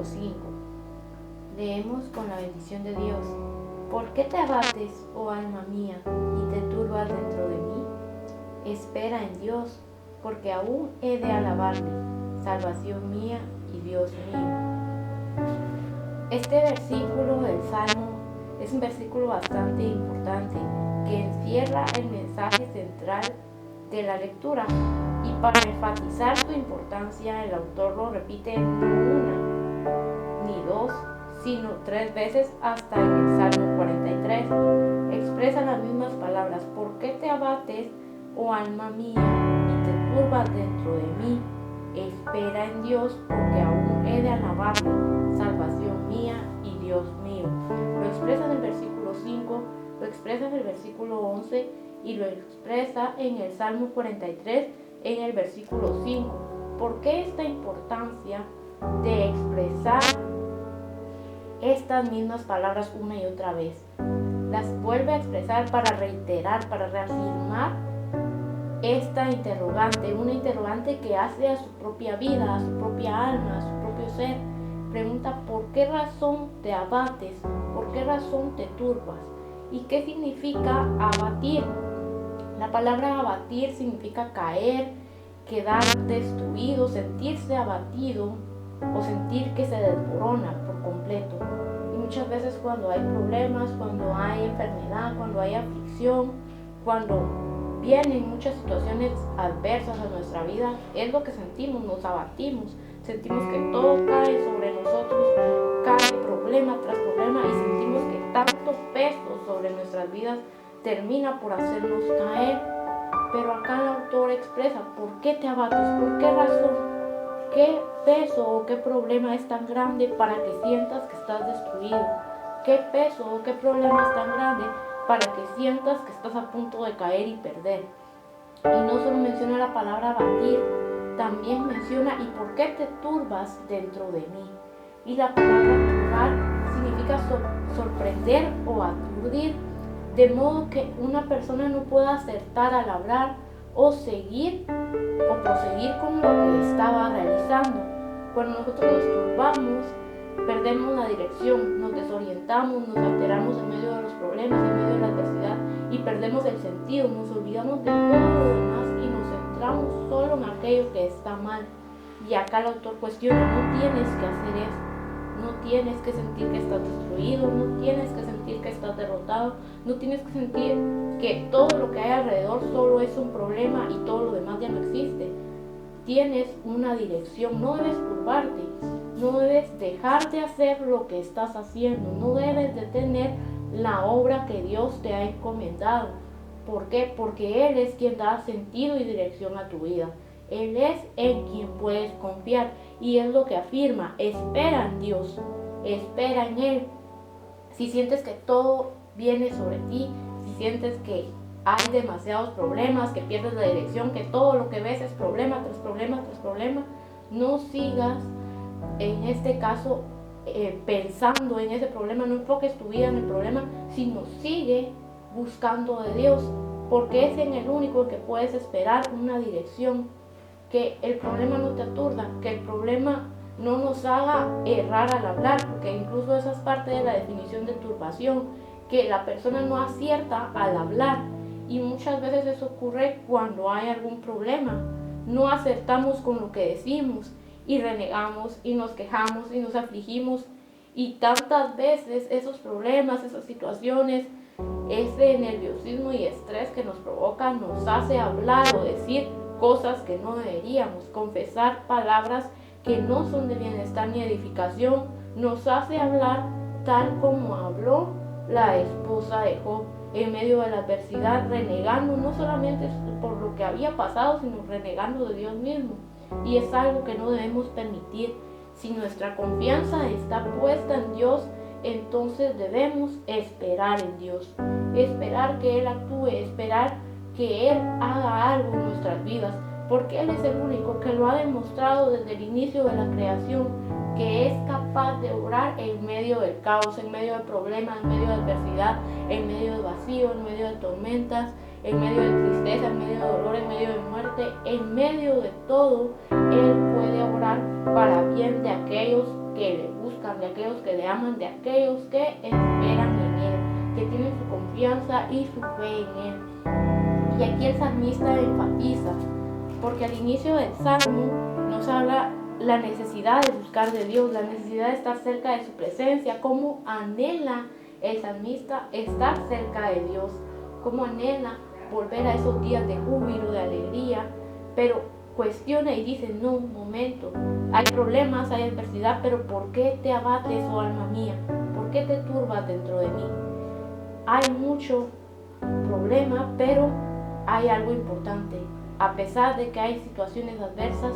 5. Leemos con la bendición de Dios. ¿Por qué te abates, oh alma mía, y te turbas dentro de mí? Espera en Dios, porque aún he de alabarle, salvación mía y Dios mío. Este versículo del Salmo es un versículo bastante importante que encierra el mensaje central de la lectura, y para enfatizar su importancia el autor lo repite no una ni dos, sino 3 veces hasta en el Salmo 43. Expresa las mismas palabras: ¿por qué te abates, oh alma mía, y te turbas dentro de mí? Espera en Dios, porque aún he de alabarle, salvación mía y Dios mío. Lo expresa en el versículo 5, lo expresa en el versículo 11 y lo expresa en el Salmo 43 en el versículo 5. ¿Por qué esta importancia de expresar estas mismas palabras una y otra vez? Las vuelve a expresar para reiterar, para reafirmar esta interrogante, una interrogante que hace a su propia vida, a su propia alma, a su propio ser. Pregunta: ¿por qué razón te abates? ¿Por qué razón te turbas? ¿Y qué significa abatir? La palabra abatir significa caer, quedar destruido, sentirse abatido o sentir que se desmorona por completo. Y muchas veces cuando hay problemas, cuando hay enfermedad, cuando hay aflicción, cuando vienen muchas situaciones adversas a nuestra vida, es lo que sentimos, nos abatimos, sentimos que todo cae sobre nosotros, cae problema tras problema, y sentimos que tanto peso sobre nuestras vidas termina por hacernos caer. Pero acá el autor expresa: ¿por qué te abates? ¿Por qué razón? ¿Qué peso o qué problema es tan grande para que sientas que estás destruido? ¿Qué peso o qué problema es tan grande para que sientas que estás a punto de caer y perder? Y no solo menciona la palabra abatir, también menciona: ¿y por qué te turbas dentro de mí? Y la palabra turbar significa sorprender o aturdir, de modo que una persona no pueda acertar al hablar o seguir o proseguir con lo que estaba realizando. Cuando nosotros nos turbamos, perdemos la dirección, nos desorientamos, nos alteramos en medio de los problemas, en medio de la adversidad, y perdemos el sentido, nos olvidamos de todo lo demás y nos centramos solo en aquello que está mal. Y acá el autor cuestiona: no tienes que hacer eso, no tienes que sentir que estás destruido, no tienes que sentir que estás derrotado, no tienes que sentir que todo lo que hay alrededor solo es un problema y todo lo demás ya no existe. Tienes una dirección, no debes turbarte, no debes dejar de hacer lo que estás haciendo, no debes detener la obra que Dios te ha encomendado. ¿Por qué? Porque Él es quien da sentido y dirección a tu vida. Él es en quien puedes confiar, y es lo que afirma: espera en Dios, espera en Él. Si sientes que todo viene sobre ti, si sientes que hay demasiados problemas, que pierdes la dirección, que todo lo que ves es problema tras problema tras problema, no sigas en este caso pensando en ese problema, no enfoques tu vida en el problema, sino sigue buscando de Dios, porque es en el único que puedes esperar una dirección. Que el problema no te aturda, que el problema no nos haga errar al hablar, porque incluso esa es parte de la definición de turbación, que la persona no acierta al hablar, y muchas veces eso ocurre cuando hay algún problema. No acertamos con lo que decimos y renegamos y nos quejamos y nos afligimos, y tantas veces esos problemas, esas situaciones, ese nerviosismo y estrés que nos provoca nos hace hablar o decir cosas que no deberíamos, confesar palabras que no son de bienestar ni edificación, nos hace hablar tal como habló la esposa de Job en medio de la adversidad, renegando no solamente por lo que había pasado, sino renegando de Dios mismo. Y es algo que no debemos permitir. Si nuestra confianza está puesta en Dios, entonces debemos esperar en Dios, esperar que Él actúe, esperar que Él haga algo en nuestras vidas, porque Él es el único que lo ha demostrado desde el inicio de la creación, que es capaz de obrar en medio del caos, en medio de problemas, en medio de adversidad, en medio de vacío, en medio de tormentas, en medio de tristeza, en medio de dolor, en medio de muerte, en medio de todo. Él puede obrar para bien de aquellos que le buscan, de aquellos que le aman, de aquellos que esperan en Él, que tienen su confianza y su fe en Él. Y aquí el salmista enfatiza, porque al inicio del salmo nos habla la necesidad de buscar de Dios, la necesidad de estar cerca de su presencia, cómo anhela el salmista estar cerca de Dios, cómo anhela volver a esos días de júbilo, de alegría, pero cuestiona y dice, no, un momento, hay problemas, hay adversidad, pero ¿por qué te abates, oh alma mía? ¿Por qué te turbas dentro de mí? Hay mucho problema, pero hay algo importante. A pesar de que hay situaciones adversas,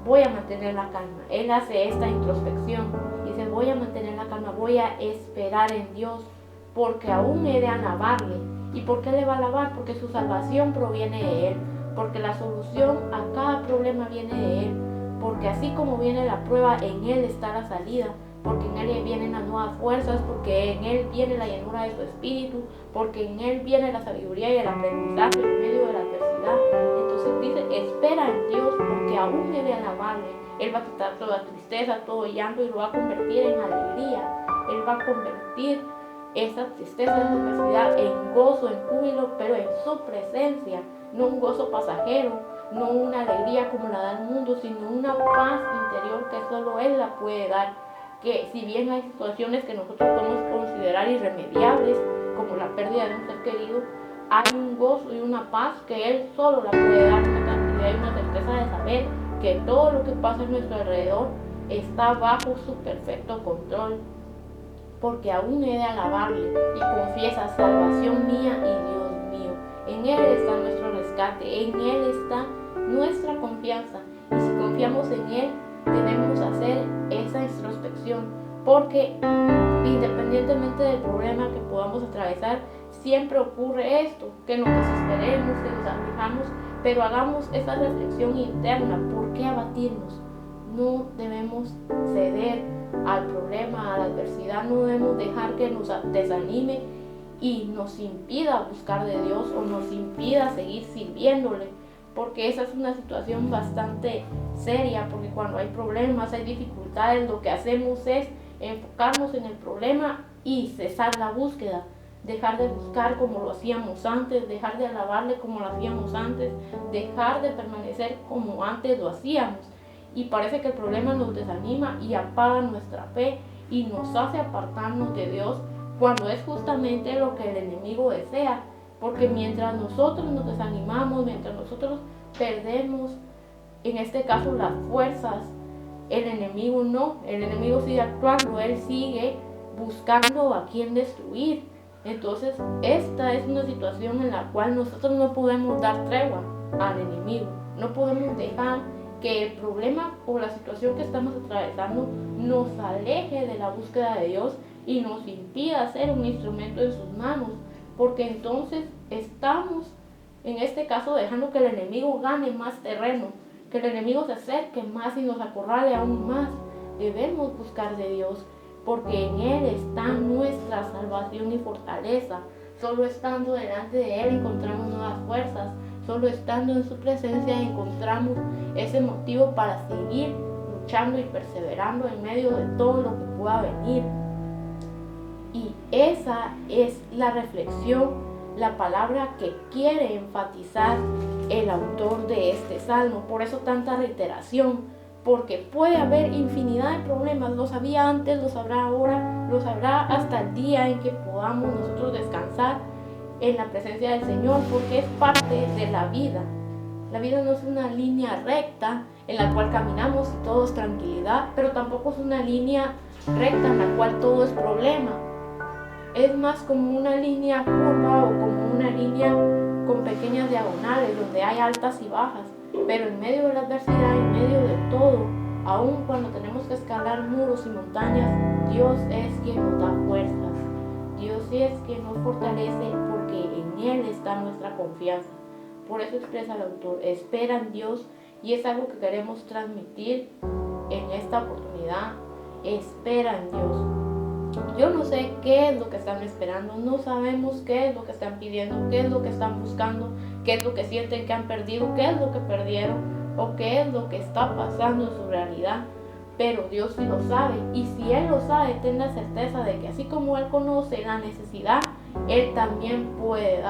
voy a mantener la calma. Él hace esta introspección, dice, voy a mantener la calma, voy a esperar en Dios, porque aún he de alabarle. ¿Y por qué le va a alabar? Porque su salvación proviene de Él, porque la solución a cada problema viene de Él, porque así como viene la prueba, en Él está la salida, porque en Él vienen las nuevas fuerzas, porque en Él viene la llenura de su espíritu, porque en Él viene la sabiduría y el aprendizaje en medio de la adversidad. Entonces dice, espera en Dios, porque aún he de alabarle. Él va a quitar toda tristeza, todo llanto y lo va a convertir en alegría. Él va a convertir esa tristeza, esa adversidad en gozo, en júbilo, pero en su presencia, no un gozo pasajero, no una alegría como la da el mundo, sino una paz interior que solo Él la puede dar. Que si bien hay situaciones que nosotros podemos considerar irremediables, como la pérdida de un ser querido, hay un gozo y una paz que Él solo la puede dar, una tranquilidad y una certeza de saber que todo lo que pasa a nuestro alrededor está bajo su perfecto control. Porque aún he de alabarle, y confiesa, salvación mía y Dios mío. En Él está nuestro rescate, en Él está nuestra confianza. Y si confiamos en Él, debemos hacer esa introspección, porque independientemente del problema que podamos atravesar, siempre ocurre esto, que nos desesperemos, que nos aflijamos, pero hagamos esa reflexión interna. ¿Por qué abatirnos? No debemos ceder al problema, a la adversidad, no debemos dejar que nos desanime y nos impida buscar de Dios o nos impida seguir sirviéndole, porque esa es una situación bastante seria, porque cuando hay problemas, hay dificultades, lo que hacemos es enfocarnos en el problema y cesar la búsqueda, dejar de buscar como lo hacíamos antes, dejar de alabarle como lo hacíamos antes, dejar de permanecer como antes lo hacíamos. Y parece que el problema nos desanima y apaga nuestra fe y nos hace apartarnos de Dios, cuando es justamente lo que el enemigo desea. Porque mientras nosotros nos desanimamos, mientras nosotros perdemos, en este caso, las fuerzas, el enemigo no. El enemigo sigue actuando, él sigue buscando a quien destruir. Entonces, esta es una situación en la cual nosotros no podemos dar tregua al enemigo. No podemos dejar que el problema o la situación que estamos atravesando nos aleje de la búsqueda de Dios y nos impida ser un instrumento en sus manos, porque entonces estamos, en este caso, dejando que el enemigo gane más terreno, que el enemigo se acerque más y nos acorrale aún más. Debemos buscar de Dios, porque en Él está nuestra salvación y fortaleza. Solo estando delante de Él encontramos nuevas fuerzas. Solo estando en su presencia encontramos ese motivo para seguir luchando y perseverando en medio de todo lo que pueda venir. Y esa es la reflexión, la palabra que quiere enfatizar el autor de este salmo. Por eso tanta reiteración, porque puede haber infinidad de problemas. Los había antes, los habrá ahora, los habrá hasta el día en que podamos nosotros descansar en la presencia del Señor, porque es parte de la vida. La vida no es una línea recta en la cual caminamos y todo es tranquilidad, pero tampoco es una línea recta en la cual todo es problema. Es más como una línea curva o como una línea con pequeñas diagonales donde hay altas y bajas, pero en medio de la adversidad, en medio de todo, aun cuando tenemos que escalar muros y montañas, Dios es quien nos da fuerzas. Dios es quien nos fortalece, porque en Él está nuestra confianza. Por eso expresa el autor, espera en Dios, y es algo que queremos transmitir en esta oportunidad. Espera en Dios. Yo no sé qué es lo que están esperando, no sabemos qué es lo que están pidiendo, qué es lo que están buscando, qué es lo que sienten que han perdido, qué es lo que perdieron o qué es lo que está pasando en su realidad. pero Dios sí lo sabe. Y si Él lo sabe, ten la certeza de que así como Él conoce la necesidad, Él también puede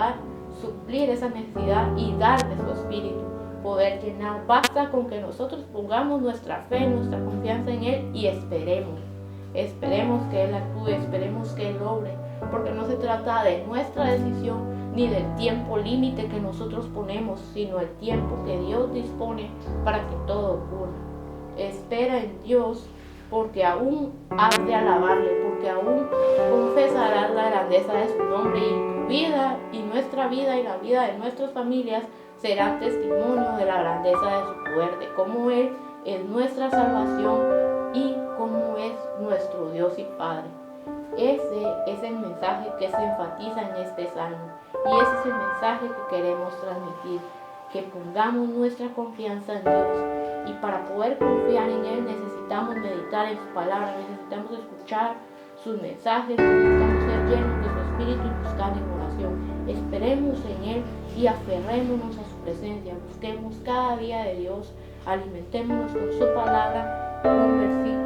suplir esa necesidad y dar de su espíritu, poder llenar. Basta con que nosotros pongamos nuestra fe, nuestra confianza en Él y esperemos que Él actúe, esperemos que Él obre, porque no se trata de nuestra decisión ni del tiempo límite que nosotros ponemos, sino el tiempo que Dios dispone para que todo ocurra. Espera en Dios, porque aún has de alabarle, porque aún confesarás la grandeza de su nombre, y tu vida y nuestra vida y la vida de nuestras familias serán testimonio de la grandeza de su poder, de cómo Él es nuestra salvación y cómo es nuestro Dios y Padre. Ese es el mensaje que se enfatiza en este salmo, y ese es el mensaje que queremos transmitir, que pongamos nuestra confianza en Dios. Y para poder confiar en Él necesitamos meditar en su palabra, necesitamos escuchar sus mensajes, necesitamos ser llenos de su espíritu y buscar en oración. Esperemos en Él y aferrémonos a su presencia, busquemos cada día de Dios, alimentémonos con su palabra, un versículo